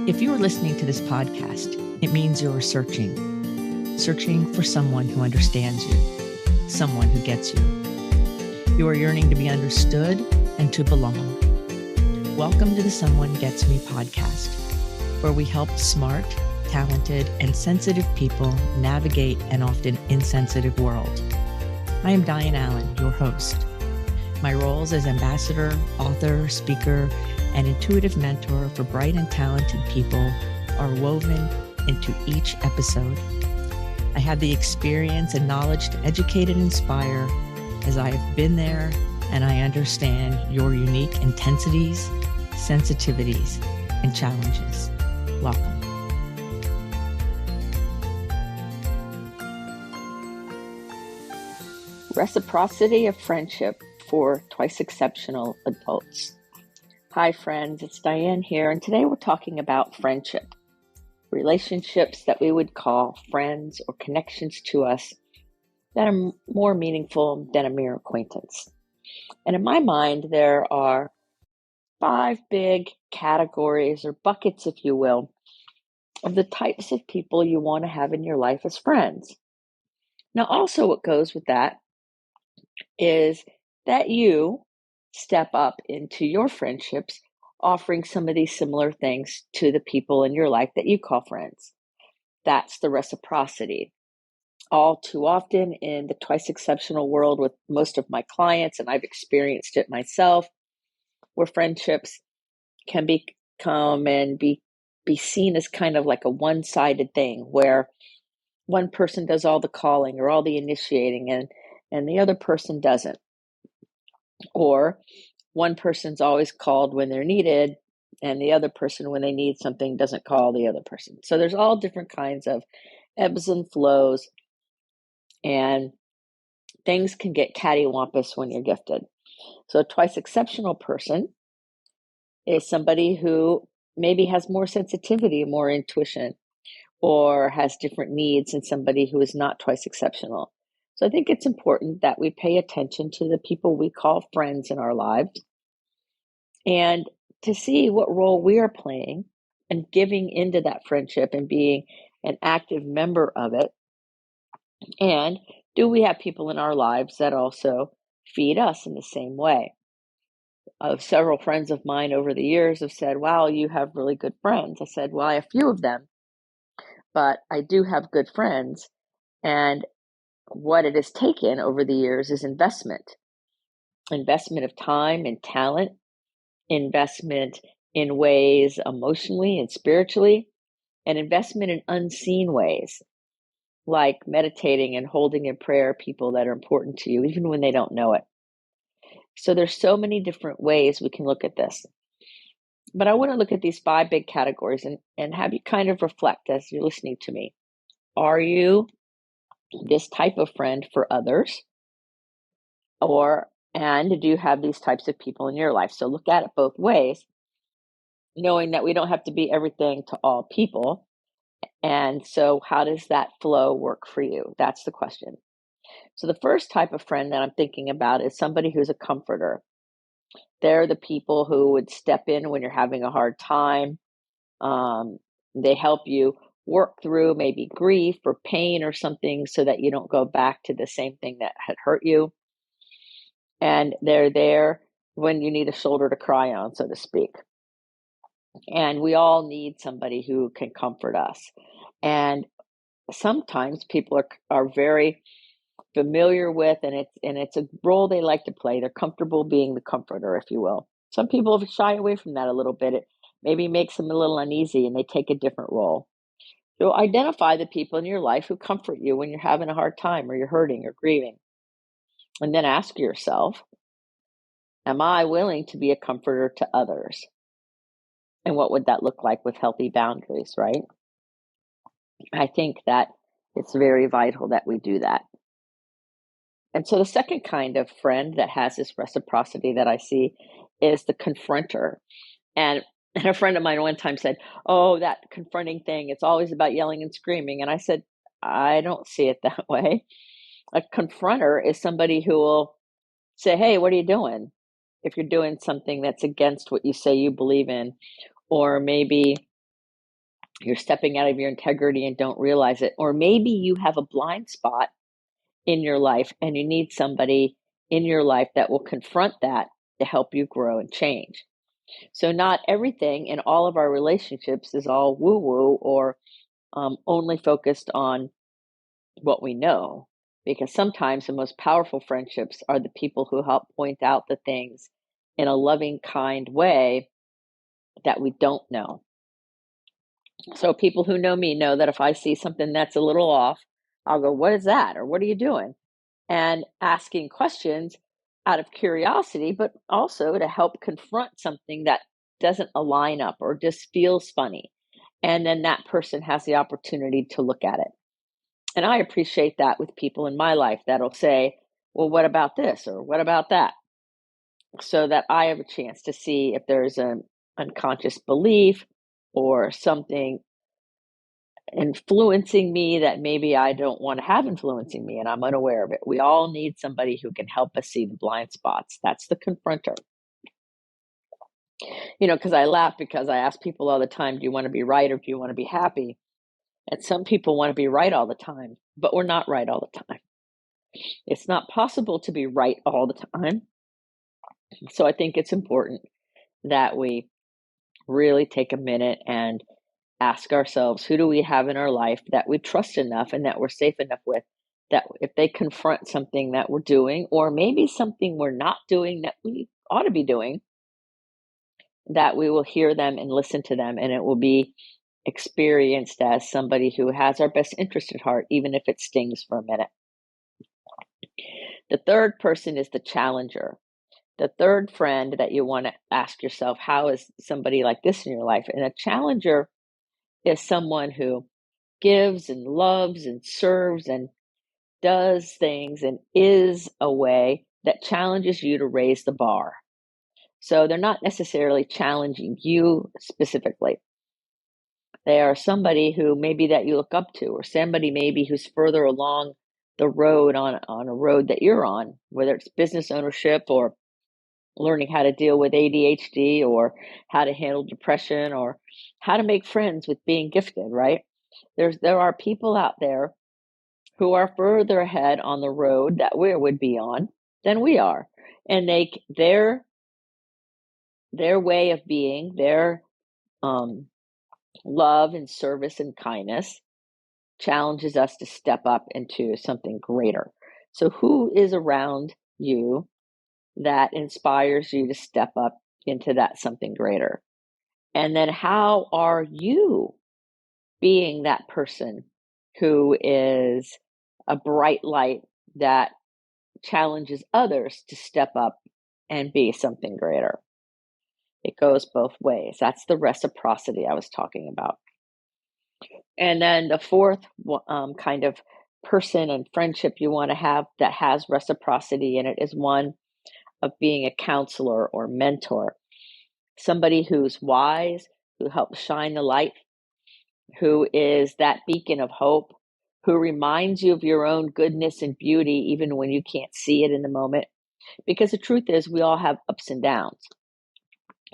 If you are listening to this podcast, it means you're searching for someone who understands you, someone who gets you. You are yearning to be understood and to belong. Welcome to the Someone Gets Me podcast, where we help smart, talented, and sensitive people navigate an often insensitive world. I am Diane Allen, your host. My roles as ambassador, author, speaker, and intuitive mentor for bright and talented people are woven into each episode. I have the experience and knowledge to educate and inspire, as I have been there and I understand your unique intensities, sensitivities, and challenges. Welcome. Reciprocity of friendship for twice exceptional adults. Hi friends, it's Diane here, and today we're talking about friendship. Relationships that we would call friends or connections to us that are more meaningful than a mere acquaintance. And in my mind, there are 5 big categories or buckets, if you will, of the types of people you want to have in your life as friends. Now, also what goes with that is that you step up into your friendships, offering some of these similar things to the people in your life that you call friends. That's the reciprocity. All too often in the twice exceptional world with most of my clients, and I've experienced it myself, where friendships can become and be seen as kind of like a one-sided thing, where one person does all the calling or all the initiating and the other person doesn't. Or one person's always called when they're needed, and the other person, when they need something, doesn't call the other person. So there's all different kinds of ebbs and flows, and things can get cattywampus when you're gifted. So a twice exceptional person is somebody who maybe has more sensitivity, more intuition, or has different needs than somebody who is not twice exceptional. So I think it's important that we pay attention to the people we call friends in our lives and to see what role we are playing and giving into that friendship and being an active member of it. And do we have people in our lives that also feed us in the same way? Several friends of mine over the years have said, wow, you have really good friends. I said, well, I have few of them, but I do have good friends. And what it has taken over the years is investment of time and talent, investment in ways emotionally and spiritually, and investment in unseen ways, like meditating and holding in prayer people that are important to you, even when they don't know it. So there's so many different ways we can look at this. But I want to look at these 5 big categories and have you kind of reflect as you're listening to me. Are you this type of friend for others? And do you have these types of people in your life? So look at it both ways, knowing that we don't have to be everything to all people. And so how does that flow work for you? That's the question. So the first type of friend that I'm thinking about is somebody who's a comforter. They're the people who would step in when you're having a hard time. They help you work through maybe grief or pain or something so that you don't go back to the same thing that had hurt you. And they're there when you need a shoulder to cry on, so to speak. And we all need somebody who can comfort us. And sometimes people are very familiar with, and it's a role they like to play. They're comfortable being the comforter, if you will. Some people shy away from that a little bit. It maybe makes them a little uneasy and they take a different role. So identify the people in your life who comfort you when you're having a hard time or you're hurting or grieving. And then ask yourself, am I willing to be a comforter to others? And what would that look like with healthy boundaries, right? I think that it's very vital that we do that. And so the second kind of friend that has this reciprocity that I see is the confrontor. And a friend of mine one time said, oh, that confronting thing, it's always about yelling and screaming. And I said, I don't see it that way. A confronter is somebody who will say, hey, what are you doing? If you're doing something that's against what you say you believe in, or maybe You're stepping out of your integrity and don't realize it. Or maybe you have a blind spot in your life and you need somebody in your life that will confront that to help you grow and change. So not everything in all of our relationships is all woo-woo or only focused on what we know, because sometimes the most powerful friendships are the people who help point out the things in a loving, kind way that we don't know. So people who know me know that if I see something that's a little off, I'll go, "What is that?" or "What are you doing?" And asking questions out of curiosity, but also to help confront something that doesn't align up or just feels funny. And then that person has the opportunity to look at it. And I appreciate that with people in my life that'll say, "Well, what about this?" or "What about that?" So that I have a chance to see if there's an unconscious belief or something influencing me that maybe I don't want to have influencing me and I'm unaware of it. We all need somebody who can help us see the blind spots. That's the confrontor. Because I laugh because I ask people all the time, do you want to be right or do you want to be happy? And some people want to be right all the time, but we're not right all the time. It's not possible to be right all the time. So I think it's important that we really take a minute and ask ourselves, who do we have in our life that we trust enough and that we're safe enough with, that if they confront something that we're doing, or maybe something we're not doing that we ought to be doing, that we will hear them and listen to them, and it will be experienced as somebody who has our best interest at heart, even if it stings for a minute. The third person is the challenger. The third friend that you want to ask yourself, how is somebody like this in your life? And a challenger is someone who gives and loves and serves and does things and is a way that challenges you to raise the bar. So they're not necessarily challenging you specifically. They are somebody who maybe that you look up to, or somebody maybe who's further along the road on a road that you're on, whether it's business ownership or learning how to deal with ADHD or how to handle depression or how to make friends with being gifted, right? There are people out there who are further ahead on the road that we would be on than we are. And their way of being, their love and service and kindness challenges us to step up into something greater. So who is around you that inspires you to step up into that something greater? And then how are you being that person who is a bright light that challenges others to step up and be something greater? It goes both ways. That's the reciprocity I was talking about. And then the fourth kind of person and friendship you want to have that has reciprocity in it is one of being a counselor or mentor, somebody who's wise, who helps shine the light, who is that beacon of hope, who reminds you of your own goodness and beauty even when you can't see it in the moment. Because the truth is, we all have ups and downs.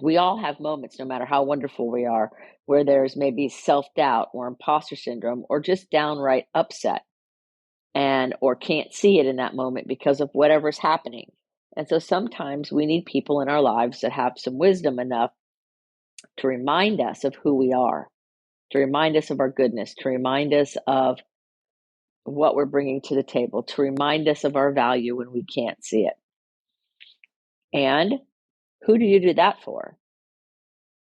We all have moments, no matter how wonderful we are, where there's maybe self-doubt or imposter syndrome or just downright upset or can't see it in that moment because of whatever's happening. And so sometimes we need people in our lives that have some wisdom enough to remind us of who we are, to remind us of our goodness, to remind us of what we're bringing to the table, to remind us of our value when we can't see it. And who do you do that for?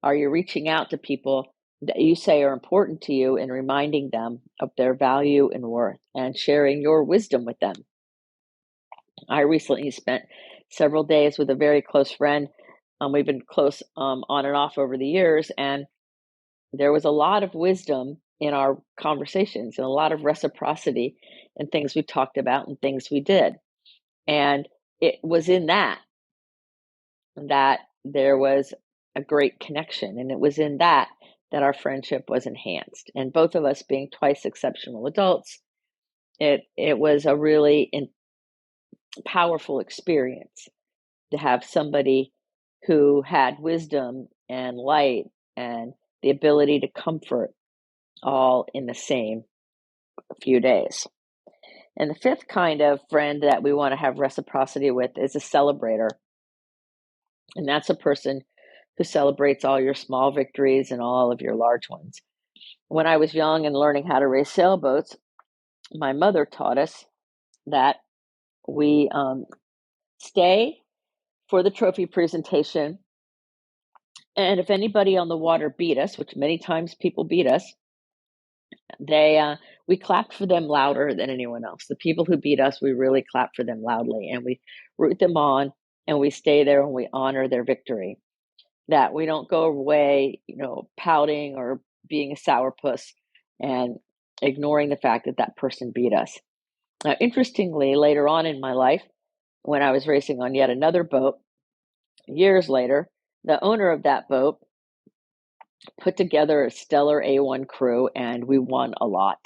Are you reaching out to people that you say are important to you and reminding them of their value and worth and sharing your wisdom with them? I recently spent several days with a very close friend. We've been close on and off over the years, and there was a lot of wisdom in our conversations and a lot of reciprocity in things we talked about and things we did. And it was in that there was a great connection. And it was in that our friendship was enhanced. And both of us being twice exceptional adults, it was a really powerful experience to have somebody who had wisdom and light and the ability to comfort all in the same few days. And the fifth kind of friend that we want to have reciprocity with is a celebrator. And that's a person who celebrates all your small victories and all of your large ones. When I was young and learning how to race sailboats, my mother taught us that we stay for the trophy presentation. And if anybody on the water beat us, which many times people beat us, we clapped for them louder than anyone else. The people who beat us, we really clap for them loudly, and we root them on, and we stay there and we honor their victory. That we don't go away, pouting or being a sourpuss and ignoring the fact that that person beat us. Now, interestingly, later on in my life, when I was racing on yet another boat, years later, the owner of that boat put together a stellar A1 crew, and we won a lot.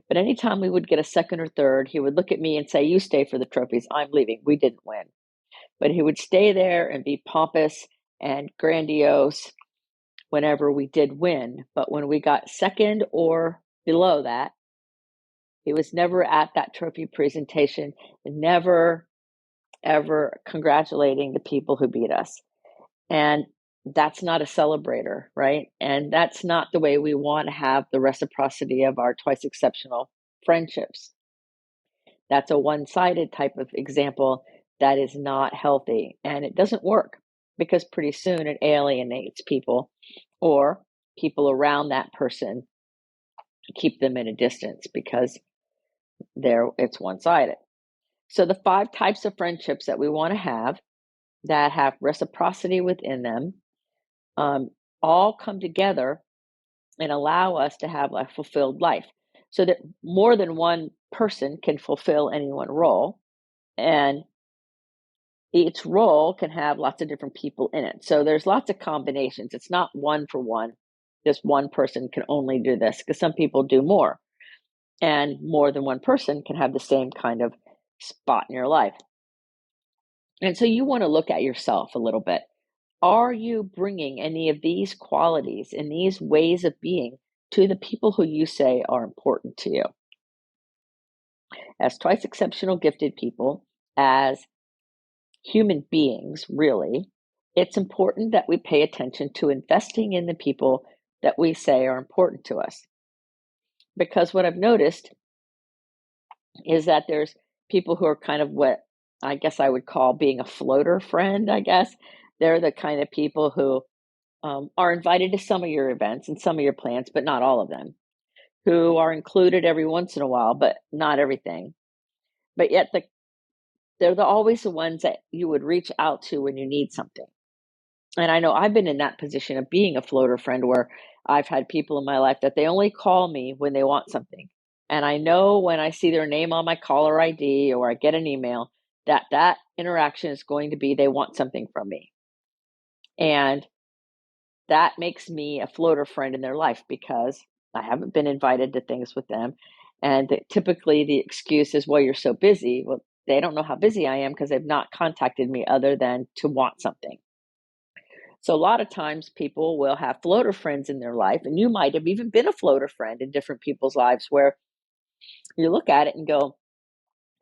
But anytime we would get a second or third, he would look at me and say, "You stay for the trophies. I'm leaving. We didn't win." But he would stay there and be pompous and grandiose whenever we did win. But when we got second or below that, he was never at that trophy presentation, never, ever congratulating the people who beat us. And that's not a celebrator, right? And that's not the way we want to have the reciprocity of our twice exceptional friendships. That's a one-sided type of example that is not healthy, and it doesn't work because pretty soon it alienates people, or people around that person keep them at a distance because it's one-sided. So the 5 types of friendships that we want to have that have reciprocity within them all come together and allow us to have a fulfilled life, so that more than one person can fulfill any one role, and each role can have lots of different people in it. So there's lots of combinations. It's not one for one. Just one person can only do this, because some people do more, and more than one person can have the same kind of spot in your life. And so you want to look at yourself a little bit. Are you bringing any of these qualities and these ways of being to the people who you say are important to you? As twice exceptional gifted people, as human beings, really, it's important that we pay attention to investing in the people that we say are important to us. Because what I've noticed is that there's people who are kind of what I guess I would call being a floater friend, I guess. They're the kind of people who are invited to some of your events and some of your plans, but not all of them, who are included every once in a while, but not everything. But yet they're always the ones that you would reach out to when you need something. And I know I've been in that position of being a floater friend, where I've had people in my life that they only call me when they want something. And I know when I see their name on my caller ID or I get an email that interaction is going to be they want something from me. And that makes me a floater friend in their life, because I haven't been invited to things with them. And typically the excuse is, "Well, you're so busy." Well, they don't know how busy I am because they've not contacted me other than to want something. So a lot of times people will have floater friends in their life, and you might have even been a floater friend in different people's lives, where you look at it and go,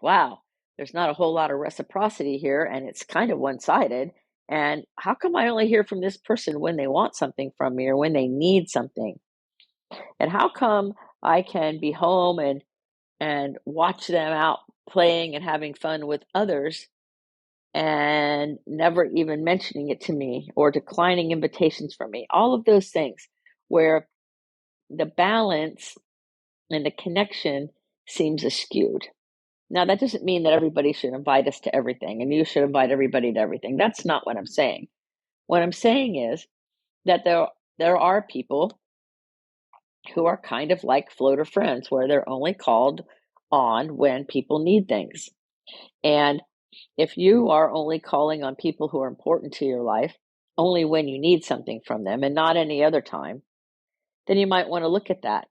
"Wow, there's not a whole lot of reciprocity here, and it's kind of one-sided. And how come I only hear from this person when they want something from me or when they need something? And how come I can be home and watch them out playing and having fun with others and never even mentioning it to me or declining invitations from me?" All of those things where the balance and the connection seems askewed. Now, that doesn't mean that everybody should invite us to everything and you should invite everybody to everything. That's not what I'm saying. What I'm saying is that there are people who are kind of like floater friends, where they're only called on when people need things. And if you are only calling on people who are important to your life only when you need something from them and not any other time, then you might want to look at that.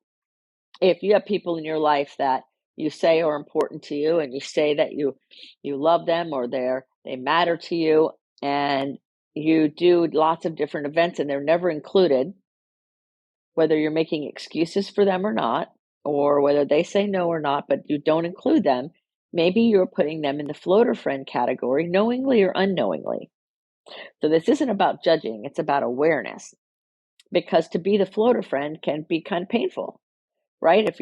If you have people in your life that you say are important to you, and you say that you love them, or they matter to you, and you do lots of different events and they're never included, whether you're making excuses for them or not, or whether they say no or not, but you don't include them, maybe you're putting them in the floater friend category, knowingly or unknowingly. So this isn't about judging, it's about awareness. Because to be the floater friend can be kind of painful, right? If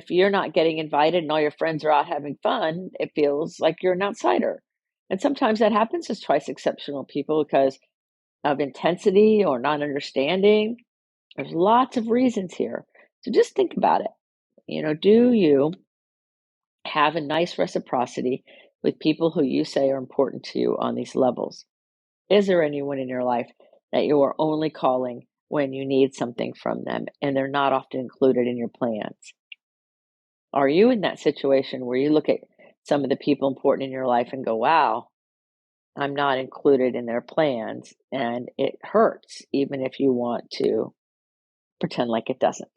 you're not getting invited and all your friends are out having fun, it feels like you're an outsider. And sometimes that happens as twice exceptional people because of intensity or not understanding. There's lots of reasons here. So just think about it. Do you have a nice reciprocity with people who you say are important to you on these levels? Is there anyone in your life that you are only calling when you need something from them and they're not often included in your plans? Are you in that situation where you look at some of the people important in your life and go, wow, I'm not included in their plans, and it hurts even if you want to pretend like it doesn't?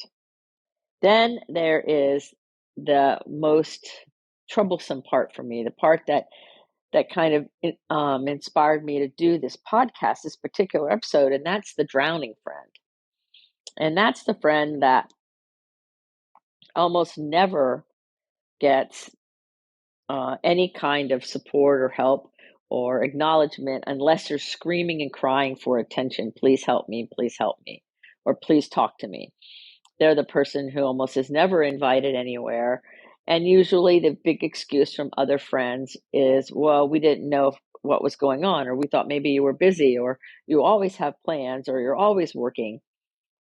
Then there is the most troublesome part for me, the part that kind of inspired me to do this podcast, this particular episode, and that's the drowning friend. And that's the friend that almost never gets any kind of support or help or acknowledgement unless they're screaming and crying for attention. Please help me, or please talk to me. They're the person who almost is never invited anywhere. And usually the big excuse from other friends is, well, we didn't know what was going on, or we thought maybe you were busy, or you always have plans, or you're always working.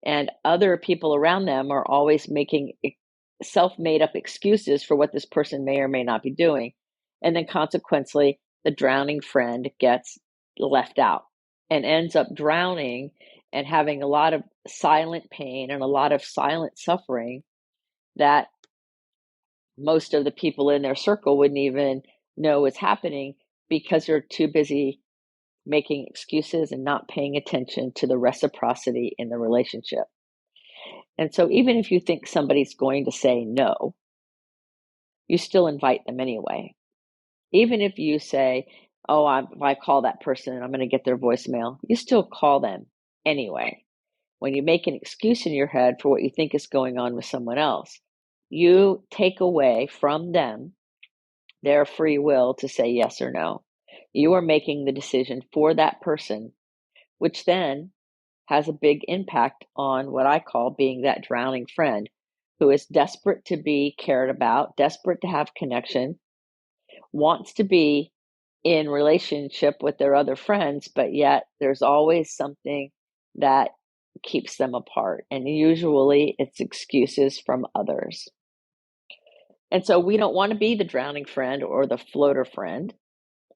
And other people around them are always making self-made up excuses for what this person may or may not be doing. And then consequently, the drowning friend gets left out and ends up drowning and having a lot of silent pain and a lot of silent suffering that most of the people in their circle wouldn't even know is happening because they're too busy making excuses and not paying attention to the reciprocity in the relationship. And so even if you think somebody's going to say no, you still invite them anyway. Even if you say, oh, if I call that person and I'm going to get their voicemail, you still call them anyway. When you make an excuse in your head for what you think is going on with someone else, you take away from them their free will to say yes or no. You are making the decision for that person, which then has a big impact on what I call being that drowning friend who is desperate to be cared about, desperate to have connection, wants to be in relationship with their other friends, but yet there's always something that keeps them apart. And usually it's excuses from others. And so we don't want to be the drowning friend or the floater friend.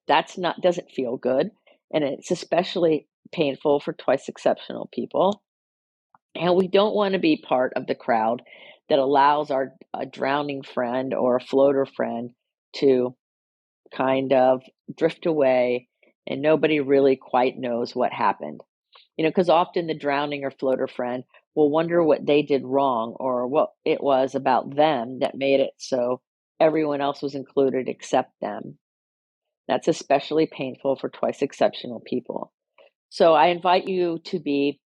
Doesn't feel good. And it's especially painful for twice exceptional people. And we don't want to be part of the crowd that allows a drowning friend or a floater friend to kind of drift away and nobody really quite knows what happened. Because often the drowning or floater friend will wonder what they did wrong or what it was about them that made it so everyone else was included except them. That's especially painful for twice exceptional people. So I invite you to be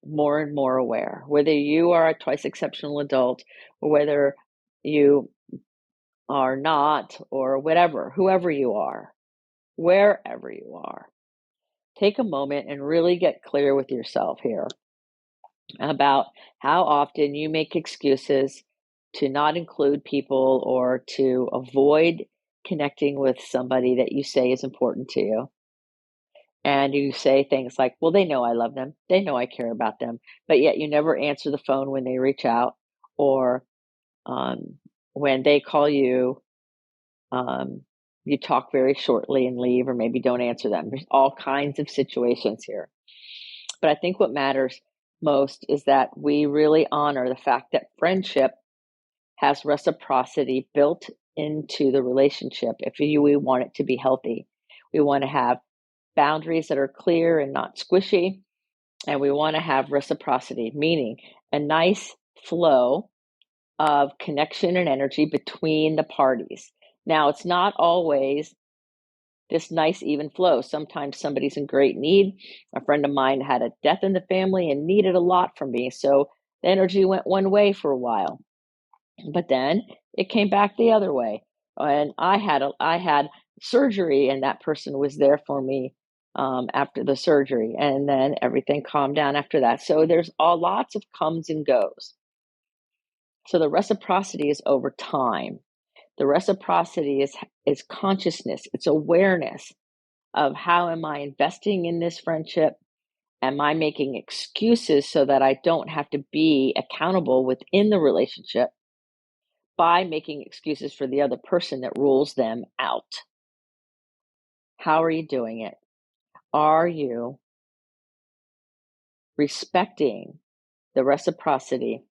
more and more aware, whether you are a twice exceptional adult or whether you are not, or whatever, whoever you are, wherever you are. Take a moment and really get clear with yourself here about how often you make excuses to not include people or to avoid connecting with somebody that you say is important to you. And you say things like, well, they know I love them. They know I care about them. But yet you never answer the phone when they reach out, or when they call you, you talk very shortly and leave, or maybe don't answer them. There's all kinds of situations here. But I think what matters most is that we really honor the fact that friendship has reciprocity built into the relationship if we want it to be healthy. We want to have boundaries that are clear and not squishy. And we want to have reciprocity, meaning a nice flow of connection and energy between the parties. Now, it's not always this nice, even flow. Sometimes somebody's in great need. A friend of mine had a death in the family and needed a lot from me. So The energy went one way for a while, but then it came back the other way. And I had surgery, and that person was there for me after the surgery, and then everything calmed down after that. So there's lots of comes and goes. So the reciprocity is over time. The reciprocity is consciousness. It's awareness of how am I investing in this friendship? Am I making excuses so that I don't have to be accountable within the relationship by making excuses for the other person that rules them out? How are you doing it? Are you respecting the reciprocity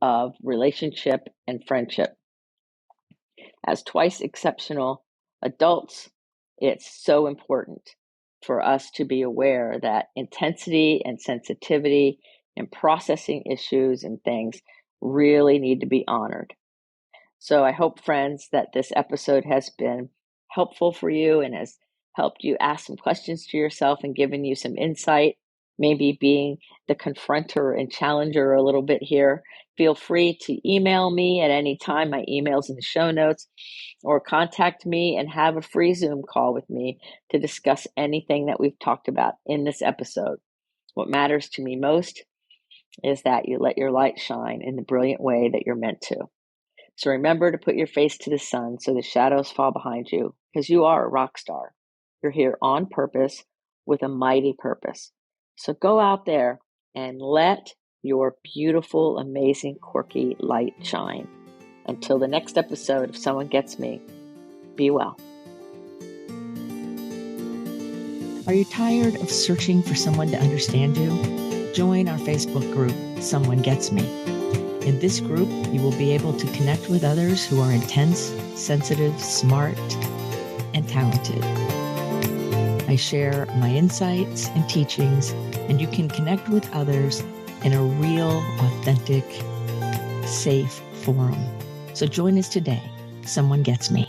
of relationship and friendship? As twice exceptional adults, it's so important for us to be aware that intensity and sensitivity and processing issues and things really need to be honored. So I hope, friends, that this episode has been helpful for you and has helped you ask some questions to yourself and given you some insight, maybe being the confrontor and challenger a little bit here. Feel free to email me at any time. My email's in the show notes, or contact me and have a free Zoom call with me to discuss anything that we've talked about in this episode. What matters to me most is that you let your light shine in the brilliant way that you're meant to. So remember to put your face to the sun so the shadows fall behind you, because you are a rock star. You're here on purpose with a mighty purpose. So go out there and let your beautiful, amazing, quirky light shine. Until the next episode of Someone Gets Me, be well. Are you tired of searching for someone to understand you? Join our Facebook group, Someone Gets Me. In this group, you will be able to connect with others who are intense, sensitive, smart, and talented. I share my insights and teachings, and you can connect with others in a real, authentic, safe forum. So join us today. Someone Gets Me.